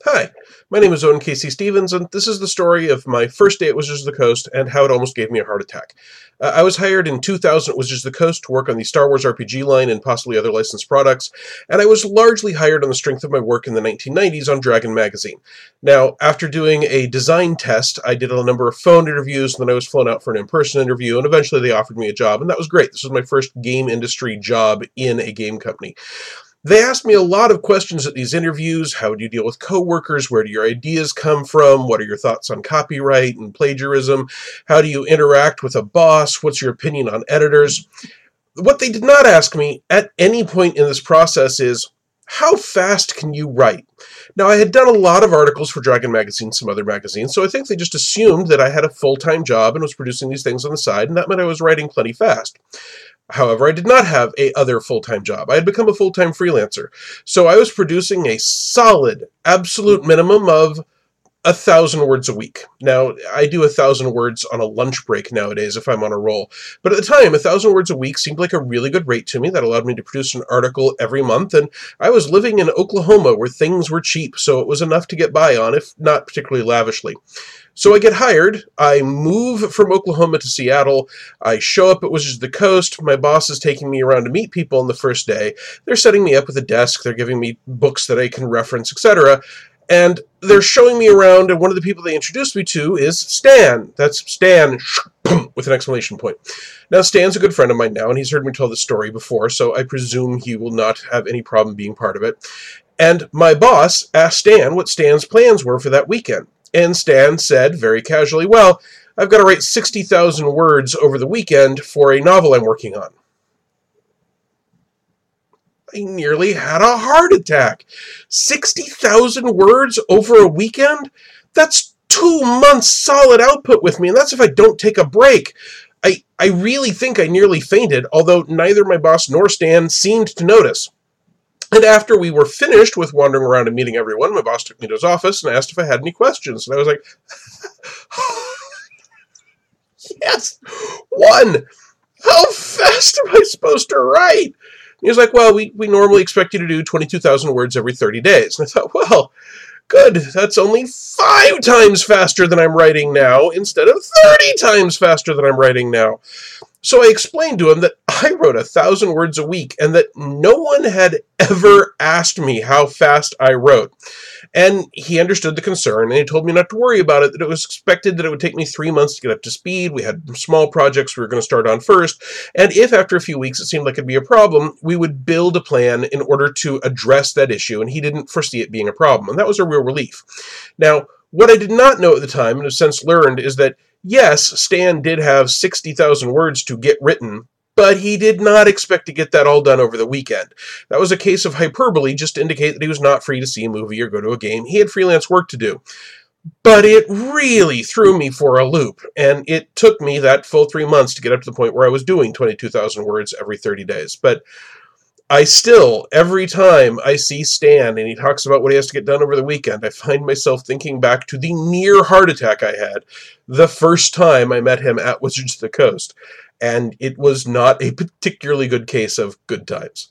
Hi, my name is Owen Casey Stevens, and this is the story of my first day at Wizards of the Coast and how it almost gave me a heart attack. I was hired in 2000 at Wizards of the Coast to work on the Star Wars RPG line and possibly other licensed products, and I was largely hired on the strength of my work in the 1990s on Dragon magazine. Now, after doing a design test, I did a number of phone interviews, and then I was flown out for an in-person interview, and eventually they offered me a job, and that was great. This was my first game industry job in a game company. They asked me a lot of questions at these interviews. How do you deal with coworkers? Where do your ideas come from? What are your thoughts on copyright and plagiarism? How do you interact with a boss? What's your opinion on editors? What they did not ask me at any point in this process is, how fast can you write? Now, I had done a lot of articles for Dragon Magazine and some other magazines, so I think they just assumed that I had a full-time job and was producing these things on the side, and that meant I was writing plenty fast. However, I did not have a other full-time job. I had become a full-time freelancer. So I was producing a solid, absolute minimum of 1,000 words a week. Now, I do 1,000 words on a lunch break nowadays if I'm on a roll. But at the time, 1,000 words a week seemed like a really good rate to me. That allowed me to produce an article every month. And I was living in Oklahoma where things were cheap, so it was enough to get by on, if not particularly lavishly. So I get hired, I move from Oklahoma to Seattle, I show up at Wizards of the Coast, my boss is taking me around to meet people on the first day, they're setting me up with a desk, they're giving me books that I can reference, etc., and they're showing me around, and one of the people they introduced me to is Stan. That's Stan, with an exclamation point. Now, Stan's a good friend of mine now, and he's heard me tell this story before, so I presume he will not have any problem being part of it. And my boss asked Stan what Stan's plans were for that weekend. And Stan said, very casually, well, I've got to write 60,000 words over the weekend for a novel I'm working on. I nearly had a heart attack. 60,000 words over a weekend? That's 2 months solid output with me, and that's if I don't take a break. I really think I nearly fainted, although neither my boss nor Stan seemed to notice. And after we were finished with wandering around and meeting everyone, my boss took me to his office and asked if I had any questions. And I was like, yes, one. How fast am I supposed to write? And he was like, well, we normally expect you to do 22,000 words every 30 days. And I thought, well, good. That's only 5 times faster than I'm writing now instead of 30 times faster than I'm writing now. So I explained to him that I wrote 1,000 words a week and that no one had ever asked me how fast I wrote. And he understood the concern, and he told me not to worry about it, that it was expected that it would take me 3 months to get up to speed. We had small projects we were going to start on first, and if after a few weeks it seemed like it'd be a problem, we would build a plan in order to address that issue, and he didn't foresee it being a problem, and that was a real relief. Now, what I did not know at the time, and have since learned, is that yes, Stan did have 60,000 words to get written, but he did not expect to get that all done over the weekend. That was a case of hyperbole, just to indicate that he was not free to see a movie or go to a game. He had freelance work to do. But it really threw me for a loop, and it took me that full 3 months to get up to the point where I was doing 22,000 words every 30 days. But I still, every time I see Stan and he talks about what he has to get done over the weekend, I find myself thinking back to the near heart attack I had the first time I met him at Wizards of the Coast. And it was not a particularly good case of good times.